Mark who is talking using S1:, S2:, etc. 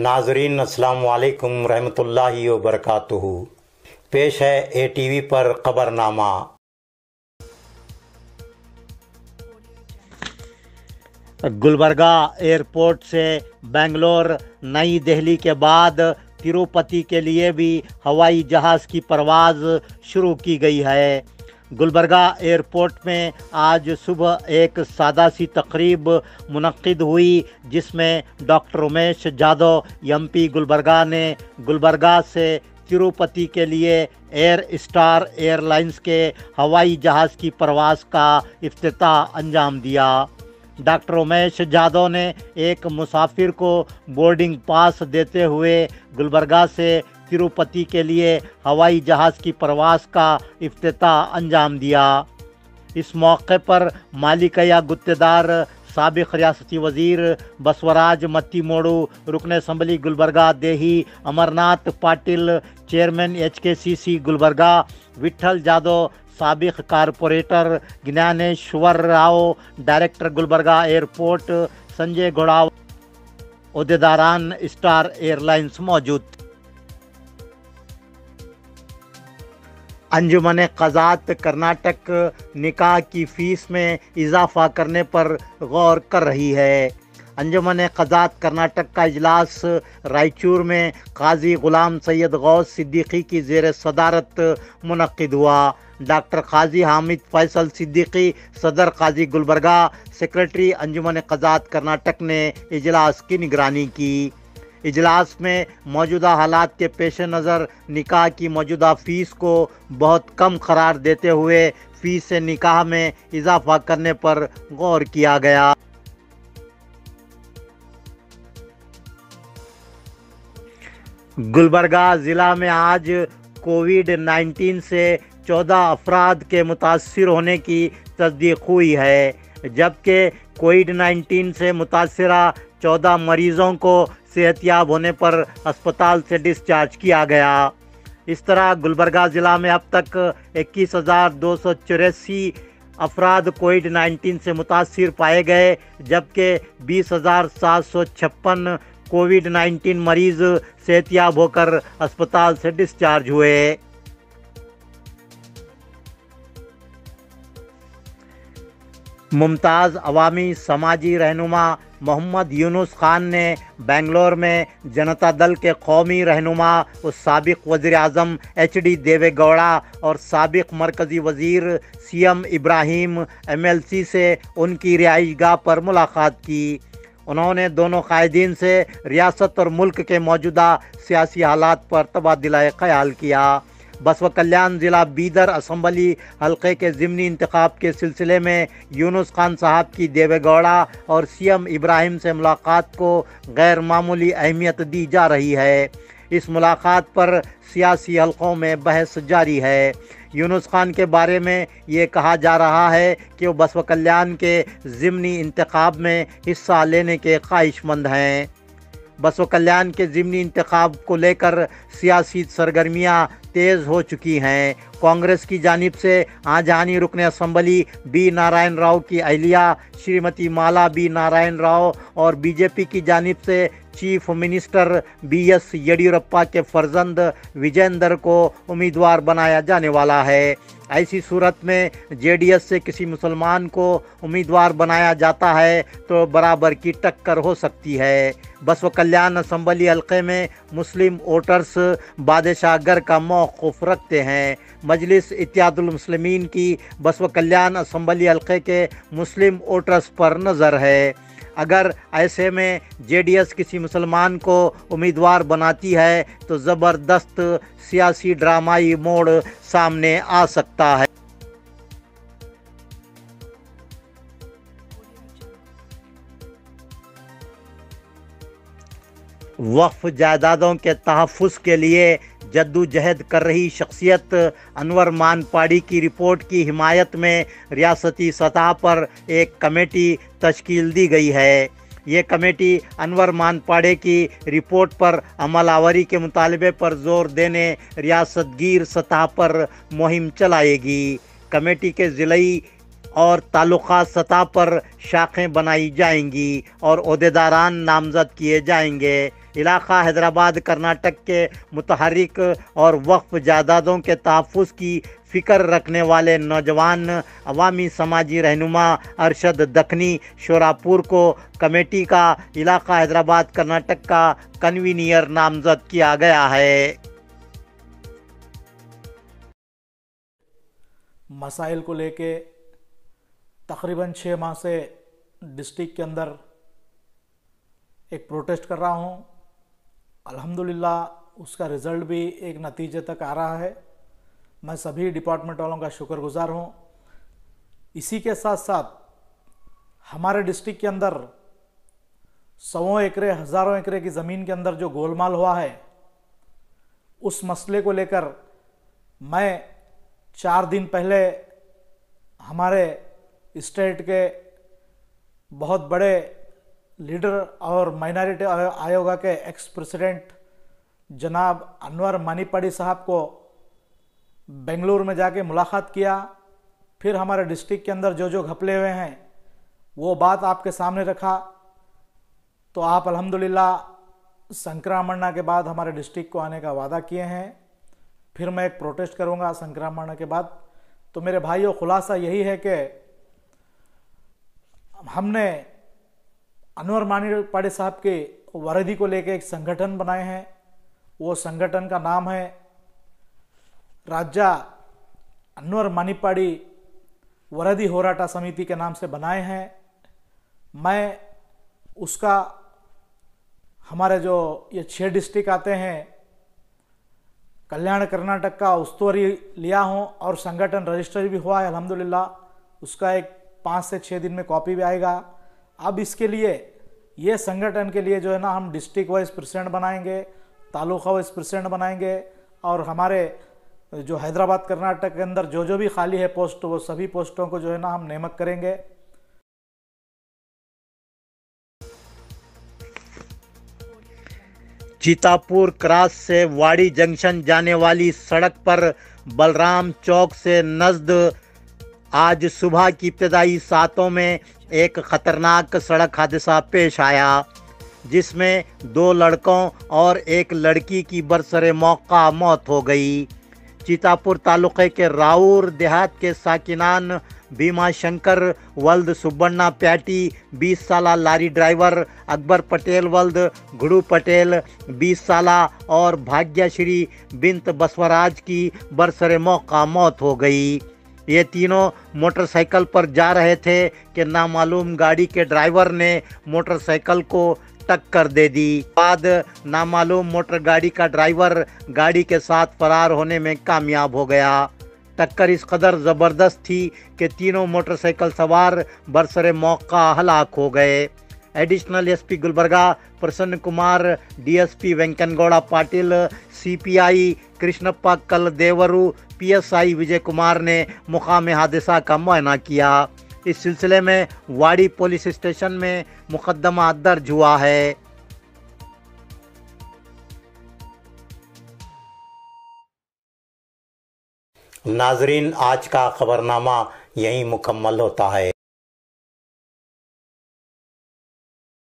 S1: नाजरीन अस्सलाम वालेकुम रहमतुल्लाहि व बरकातुहू। पेश है ATV पर खबरनामा। गुलबर्गा एयरपोर्ट से बेंगलोर नई दिल्ली के बाद तिरुपति के लिए भी हवाई जहाज़ की परवाज़ शुरू की गई है। गुलबर्गा एयरपोर्ट में आज सुबह एक सादा सी तकरीब मुनक्किद हुई जिसमें डॉक्टर उमेश जादव MP गुलबर्गा ने गुलबर्गा से तिरुपति के लिए एयर स्टार एयरलाइंस के हवाई जहाज़ की परवाज़ का इफ्तिताह अंजाम दिया। डॉक्टर उमेश जादव ने एक मुसाफिर को बोर्डिंग पास देते हुए गुलबर्गा से तिरुपति के लिए हवाई जहाज़ की परवाज़ का इफ्तिताह अंजाम दिया। इस मौके पर मालिकया गुत्तेदार साबिक रियासती वज़ीर बसवराज मत्तीमोडू, रुकन असम्बली गुलबर्गा देही अमरनाथ पाटिल, चेयरमैन HKCC गुलबर्गा विठल जादव, साबिक corporator Gyaneshwar Rao, director Gulbarga airport Sanjay Ghodav, ओहदेदारान स्टार एयरलाइंस मौजूद। अंजुमन क़ज़ात कर्नाटक निकाह की फ़ीस में इजाफ़ा करने पर गौर कर रही है। अंजुमन क़ज़ात कर्नाटक का इजलास रायचूर में काजी ग़ुलाम सैयद गौस सिद्दीकी की ज़ेर सदारत मुनक्किद हुआ। डॉक्टर काजी हामिद फैसल सिद्दीकी सदर काजी गुलबर्गा सेक्रेटरी अंजुमन क़ज़ात कर्नाटक ने इजलास की निगरानी की। इजलास में मौजूदा हालात के पेश नज़र निकाह की मौजूदा फ़ीस को बहुत कम करार देते हुए फ़ीस से निकाह में इजाफ़ा करने पर गौर किया गया। गुलबर्गा ज़िला में आज कोविड-19 से 14 अफराद के मुतासिर होने की तस्दीक हुई है, जबकि कोविड-19 से मुतासिरा 14 मरीज़ों को सेहतयाब होने पर अस्पताल से डिस्चार्ज किया गया। इस तरह गुलबर्गा ज़िला में अब तक 21,284 अफराद कोविड-19 से मुतासिर पाए गए, जबकि 20,756 कोविड-19 मरीज़ सेहतयाब होकर अस्पताल से डिस्चार्ज हुए। मुमताज़ अवामी समाजी रहनुमा मोहम्मद यूनुस खान ने बेंगलोर में जनता दल के कौमी रहनुमा और साबिक वज़ीर आज़म HD देवेगौड़ा और साबिक मरकज़ी वज़ीर CM इब्राहिम MLC से उनकी रिहाइशगाह पर मुलाकात की। उन्होंने दोनों कायदीन से रियासत और मुल्क के मौजूदा सियासी हालात पर तबादला ख्याल किया। बसव कल्याण ज़िला बीदर असम्बली हल्के के ज़िमनी इंतखाब के सिलसिले में यूनुस खान साहब की देवेगौड़ा और CM इब्राहिम से मुलाकात को गैर मामूली अहमियत दी जा रही है। इस मुलाकात पर सियासी हलकों में बहस जारी है। यूनुस खान के बारे में ये कहा जा रहा है कि वो बसव कल्याण के ज़िमनी इंतखाब में हिस्सा लेने के ख्वाहिशमंद हैं। बसव कल्याण के ज़िमनी इंतखाब को लेकर सियासी सरगर्मियाँ तेज़ हो चुकी हैं। कांग्रेस की जानिब से आजानी रुकन असम्बली B नारायण राव की अहलिया श्रीमती माला B नारायण राव और BJP की जानिब से चीफ मिनिस्टर BS येडियुरप्पा के फर्जंद विजेंदर को उम्मीदवार बनाया जाने वाला है। ऐसी सूरत में JDS से किसी मुसलमान को उम्मीदवार बनाया जाता है तो बराबर की टक्कर हो सकती है। बसव कल्याण असम्बली हल्के में मुस्लिम वोटर्स बादशाहगर का मौक़िफ़ रखते हैं। मजलिस इत्तेहादुल मुस्लिमीन की बसव कल्याण असम्बली हल्के के मुस्लिम वोटर्स पर नज़र है। अगर ऐसे में JDS किसी मुसलमान को उम्मीदवार बनाती है तो ज़बरदस्त सियासी ड्रामाई मोड़ सामने आ सकता है। वक्फ जायदादों के तहफ़्फ़ुज़ के लिए जद्दोजहद कर रही शख्सियत अनवर मानपाड़ी की रिपोर्ट की हिमायत में रियासती सतह पर एक कमेटी तश्कील दी गई है। ये कमेटी अनवर मानपाड़े की रिपोर्ट पर अमलावरी के मुतालबे पर ज़ोर देने रियासतगीर सतह पर मुहिम चलाएगी। कमेटी के ज़िलाई और ताल्लुक़ा सतह पर शाखें बनाई जाएंगी और ओहदेदारान नामज़द किए जाएंगे। इलाका हैदराबाद कर्नाटक के मुतहर्रिक और वक्फ जायदादों के तहफ़्फ़ुज़ की फ़िक्र रखने वाले नौजवान अवामी समाजी रहनुमा अरशद दखनी शोरापुर को कमेटी का इलाका हैदराबाद कर्नाटक का कन्वीनियर नामज़द किया गया है।
S2: मसाइल को लेके तकरीबन 6 माह से डिस्ट्रिक्ट के अंदर एक प्रोटेस्ट कर रहा हूँ। अल्हम्दुलिल्लाह उसका रिज़ल्ट भी एक नतीजे तक आ रहा है। मैं सभी डिपार्टमेंट वालों का शुक्रगुजार हूँ। इसी के साथ साथ हमारे डिस्ट्रिक्ट के अंदर 100 एकड़ हज़ारों एकड़ की ज़मीन के अंदर जो गोलमाल हुआ है, उस मसले को लेकर मैं 4 दिन पहले हमारे स्टेट के बहुत बड़े लीडर और माइनॉरिटी आयोग के एक्स प्रेसिडेंट जनाब अनवर मानीपाड़ी साहब को बेंगलुरु में जाके मुलाकात किया। फिर हमारे डिस्ट्रिक्ट के अंदर जो जो घपले हुए हैं वो बात आपके सामने रखा। तो आप अल्हम्दुलिल्लाह संक्रामणा के बाद हमारे डिस्ट्रिक्ट को आने का वादा किए हैं। फिर मैं एक प्रोटेस्ट करूंगा संक्रामणा के बाद। तो मेरे भाइयों, खुलासा यही है कि हमने अनवर मानीपाड़ी साहब के वर्दी को लेकर एक संगठन बनाए हैं। वो संगठन का नाम है राज्य अनवर मानीपाड़ी वरदी होराटा समिति के नाम से बनाए हैं। मैं उसका हमारे जो ये 6 डिस्ट्रिक्ट आते हैं कल्याण कर्नाटक का उस्तुवारी लिया हूँ और संगठन रजिस्टर भी हुआ है अल्हम्दुलिल्लाह। उसका एक 5 से 6 दिन में कॉपी भी आएगा। अब इसके लिए ये संगठन के लिए जो है ना, हम डिस्ट्रिक्ट वाइज प्रेसिडेंट बनाएंगे, तालुका वाइज प्रेसिडेंट बनाएंगे और हमारे जो हैदराबाद कर्नाटक के अंदर जो जो भी खाली है पोस्ट, वो सभी पोस्टों को जो है ना हम नेमक करेंगे।
S1: चितापुर क्रॉस से वाड़ी जंक्शन जाने वाली सड़क पर बलराम चौक से नज़द आज सुबह की इब्तदाई सातों में एक ख़तरनाक सड़क हादसा पेश आया, जिसमें 2 लड़कों और एक लड़की की बरसरे मौका मौत हो गई। चितापुर तालुके के राउर देहात के साकिनान भीमा शंकर वल्द सुब्बण्णा प्याटी 20 साला लारी ड्राइवर, अकबर पटेल वल्द गुड़ू पटेल 20 साला और भाग्यश्री बिंत बसवराज की बरसरे मौका मौत हो गई। ये तीनों मोटरसाइकिल पर जा रहे थे कि नामालूम गाड़ी के ड्राइवर ने मोटरसाइकिल को टक्कर दे दी। बाद नामालूम मोटर गाड़ी का ड्राइवर गाड़ी के साथ फरार होने में कामयाब हो गया। टक्कर इस कदर ज़बरदस्त थी कि तीनों मोटरसाइकिल सवार बरसरे मौका हलाक हो गए। Additional SP Gulbarga Prasanna Kumar, DSP Venkanagouda Patil, CPI Krishnappa Kaldevaru, PSI Vijay Kumar ने मुकाम हादसा का मुआयना किया। इस सिलसिले में वाड़ी पुलिस स्टेशन में मुकदमा दर्ज हुआ है। नाजरीन, आज का खबरनामा यहीं मुकम्मल होता है।